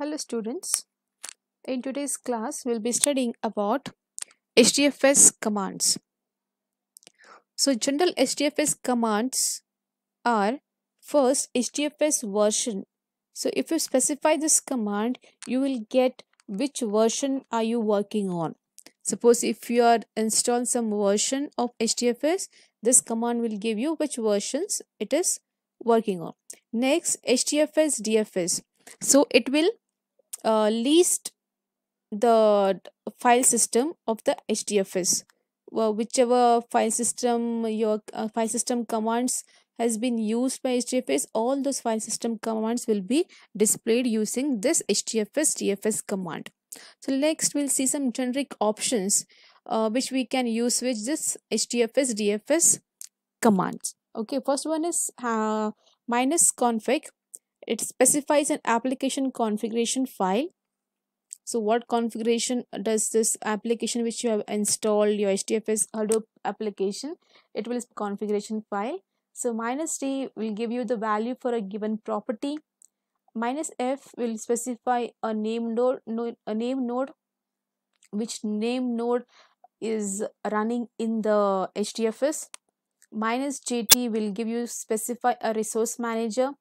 Hello students, in today's class we'll be studying about HDFS commands. So general HDFS commands are first HDFS version. So if you specify this command, you will get which version are you working on. Suppose if you are install some version of HDFS, this command will give you which versions it is working on. Next, HDFS DFS. So it will list the file system of the HDFS. Well, whichever file system your file system commands has been used by HDFS, all those file system commands will be displayed using this HDFS DFS command. So next we'll see some generic options which we can use with this HDFS DFS commands. Okay, first one is minus config. It specifies an application configuration file. So what configuration does this application which you have installed, your HDFS Hadoop application, it will configuration file. So minus D will give you the value for a given property. Minus F will specify a name node, which name node is running in the HDFS. Minus JT will give you specify a resource manager,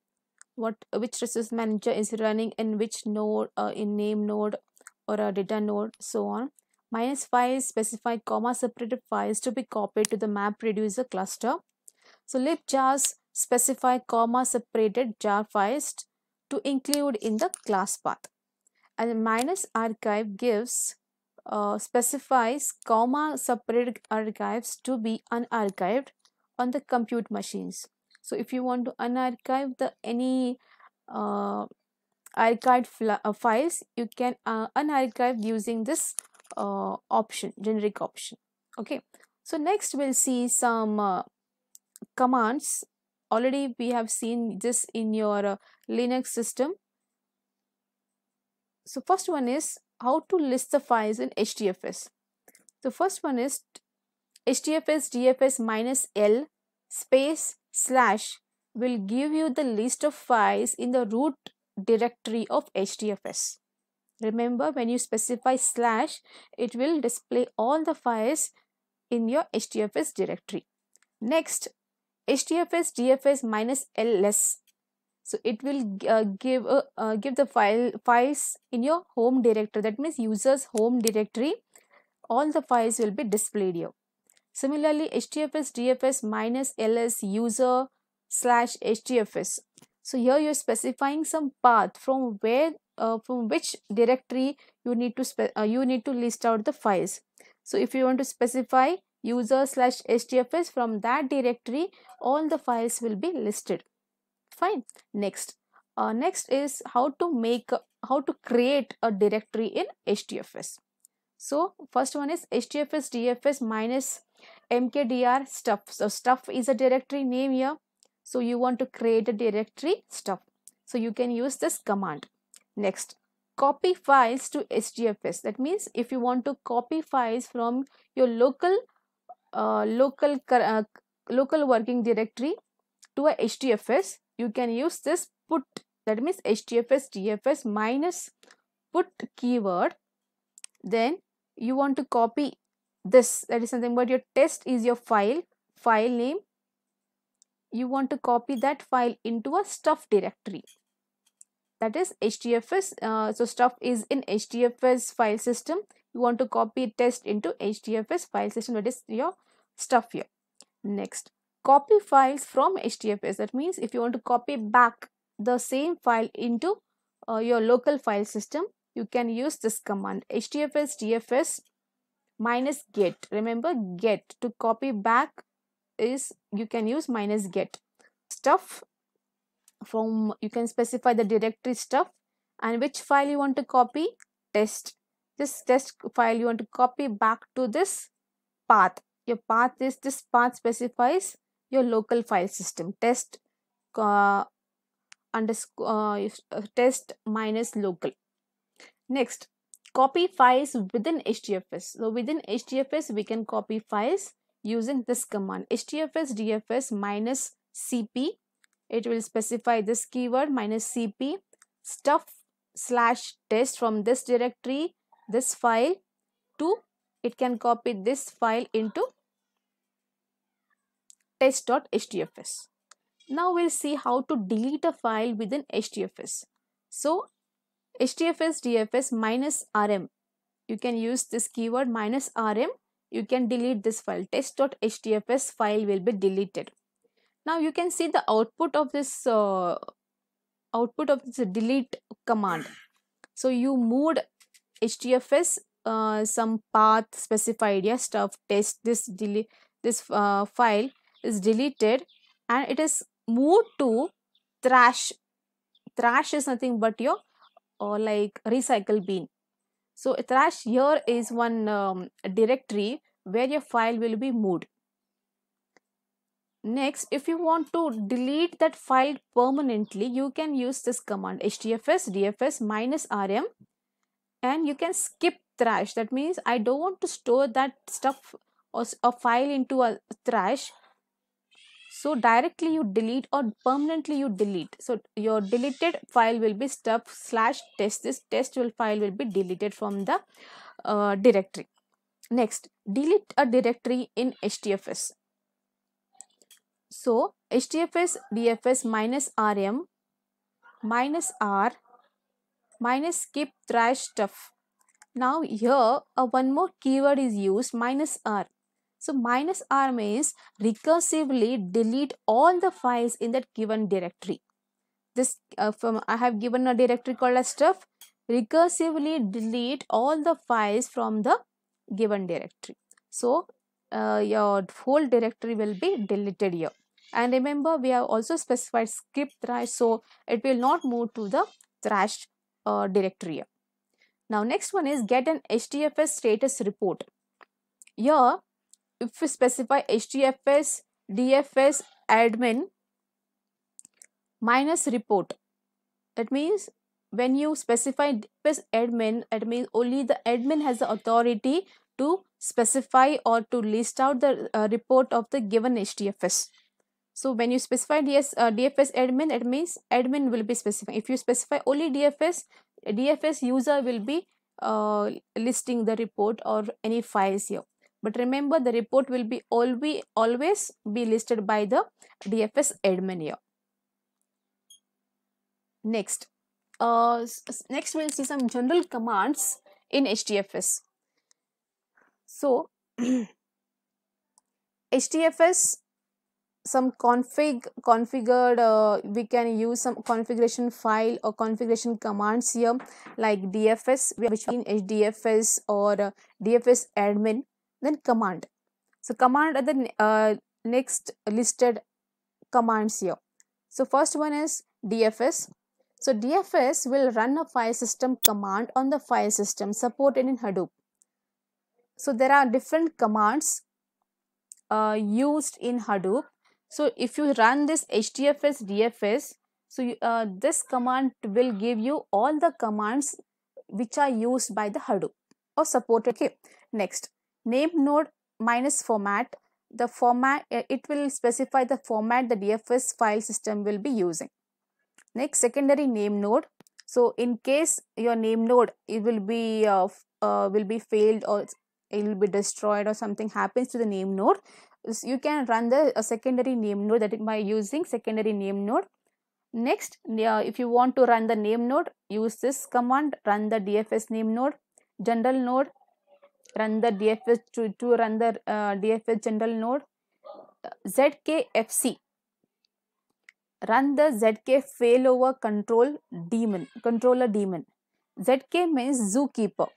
which resource manager is running in which node, in name node or a data node, so on. Minus files specify comma separated files to be copied to the MapReducer cluster. So libjars specify comma separated jar files to include in the class path. And minus archive gives specifies comma separated archives to be unarchived on the compute machines. So if you want to unarchive the any archived files, you can unarchive using this option, generic option. Okay, so next we'll see some commands. Already we have seen this in your Linux system. So first one is how to list the files in HDFS. The first one is HDFS DFS minus L space slash will give you the list of files in the root directory of HDFS. Remember, when you specify slash, it will display all the files in your HDFS directory. Next, HDFS DFS minus ls. So it will give the files in your home directory. That means user's home directory. All the files will be displayed here. Similarly, HDFS DFS minus ls user slash HDFS. So here you're specifying some path from where from which directory you need to list out the files. So if you want to specify user slash HDFS, from that directory all the files will be listed. Fine. Next is how to create a directory in HDFS. So first one is HDFS DFS minus mkdir stuff. So stuff is a directory name here. So you want to create a directory stuff. So you can use this command. Next, copy files to HDFS. That means if you want to copy files from your local working directory to a HDFS, you can use this put. That means HDFS DFS minus put keyword. Then you want to copy this, that is something but your test is your file name. You want to copy that file into a stuff directory, that is HDFS. So stuff is in HDFS file system. You want to copy test into HDFS file system, that is your stuff here. Next, copy files from HDFS. That means if you want to copy back the same file into your local file system, you can use this command HDFS DFS minus get. Remember, get to copy back is you can use minus get. Stuff, from you can specify the directory stuff and which file you want to copy, test. This test file you want to copy back to this path. Your path is, this path specifies your local file system, test test minus local. Next, copy files within HDFS. So within HDFS we can copy files using this command HDFS DFS minus CP. It will specify this keyword minus CP stuff slash test from this directory, this file, to it can copy this file into test.htfs. Now we'll see how to delete a file within HDFS. So HDFS DFS minus rm, you can use this keyword minus rm, you can delete this file. Test.htfs file will be deleted. Now you can see the output of this delete command. So you moved HDFS some path specified, yeah, stuff test, this delete, this file is deleted and it is moved to trash. Trash is nothing but your like recycle bin. So trash here is one directory where your file will be moved. Next, if you want to delete that file permanently, you can use this command htfs dfs minus rm, and you can skip trash. That means I don't want to store that stuff or a file into a trash, so directly you delete or permanently you delete. So your deleted file will be stuff slash test. This test will file will be deleted from the directory. Next, delete a directory in HDFS. So HDFS DFS minus rm minus r minus skip trash stuff. Now here one more keyword is used, minus r. So minus r means recursively delete all the files in that given directory. This from I have given a directory called as stuff. Recursively delete all the files from the given directory. So your whole directory will be deleted here. And remember, we have also specified skip trash, so it will not move to the trash directory here. Now next one is get an HDFS status report. Here, if we specify HDFS DFS admin minus report, that means when you specify DFS admin, it means only the admin has the authority to specify or to list out the report of the given HDFS. So when you specify DFS admin, it means admin will be specifying. If you specify only DFS user will be listing the report or any files here. But remember, the report will be always be listed by the DFS admin here. Next, next we'll see some general commands in HDFS. So HDFS, some configured we can use some configuration file or configuration commands here, like DFS, which in HDFS or DFS admin, then command. So command are the next listed commands here. So first one is DFS. So DFS will run a file system command on the file system supported in Hadoop. So there are different commands used in Hadoop. So if you run this HDFS DFS, so this command will give you all the commands which are used by the Hadoop or supported. Okay. Next, name node minus format. The format, it will specify the format the DFS file system will be using. Next, secondary name node. So in case your name node, it will be failed or it will be destroyed or something happens to the name node, you can run the secondary name node, that is by using secondary name node. Next, if you want to run the name node, use this command, run the DFS name node. General node, run the DFS to run the DFS general node. ZKFC, run the ZK failover controller daemon. ZK means zookeeper.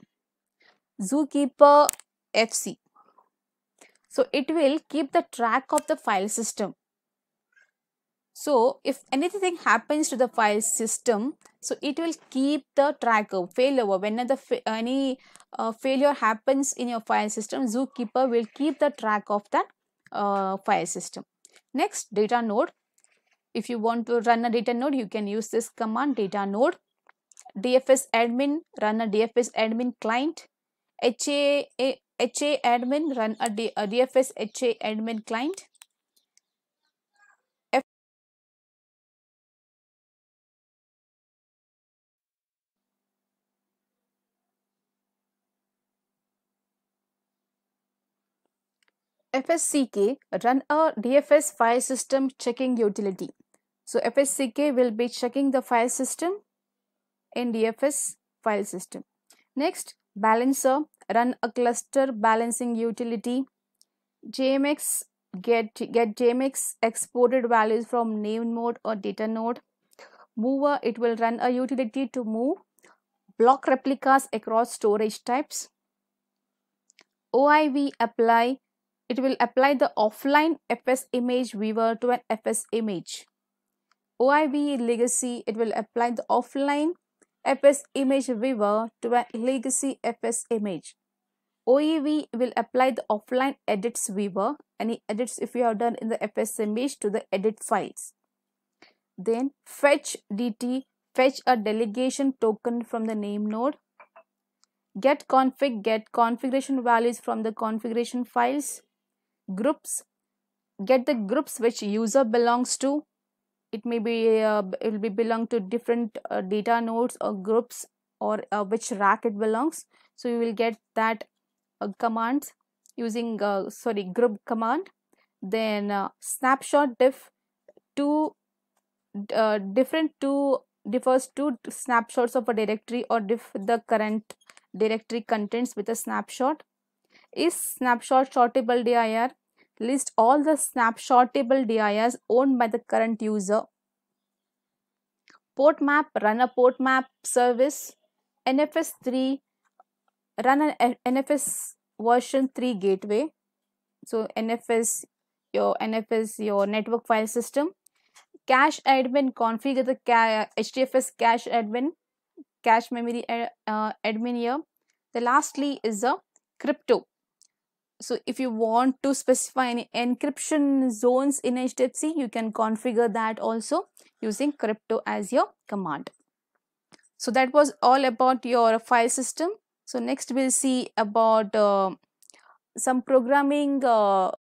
Zookeeper FC. So it will keep the track of the file system. So if anything happens to the file system, so it will keep the track of failover. Whenever any failure happens in your file system, Zookeeper will keep the track of that file system. Next, data node. If you want to run a data node, you can use this command, data node. DFS admin, run a DFS admin client. HA admin, run a DFS HA admin client. FSCK run a DFS file system checking utility. So FSCK will be checking the file system in DFS file system. Next, balancer run a cluster balancing utility. JMX get JMX exported values from name node or data node. Mover, it will run a utility to move block replicas across storage types. OIV apply, it will apply the offline FS image viewer to an FS image. OIV legacy, it will apply the offline FS image viewer to a legacy FS image. OEV will apply the offline edits viewer, any edits if you have done in the FS image, to the edit files. Then fetch DT, fetch a delegation token from the name node. Get config, get configuration values from the configuration files. Groups, get the groups which user belongs to. It may be it will be belong to different data nodes or groups, or which rack it belongs. So you will get that commands using group command. Then snapshot diff, differs two snapshots of a directory, or diff the current directory contents with a snapshot. Is snapshot sortable dir, list all the snapshotable dirs owned by the current user. Port map, run a port map service. NFS3, run an NFS version 3 gateway. So NFS your network file system. Cache admin, configure the HDFS cache admin, cache memory admin here. The lastly is a crypto. So if you want to specify any encryption zones in HDFS, you can configure that also using crypto as your command. So that was all about your file system. So next we'll see about some programming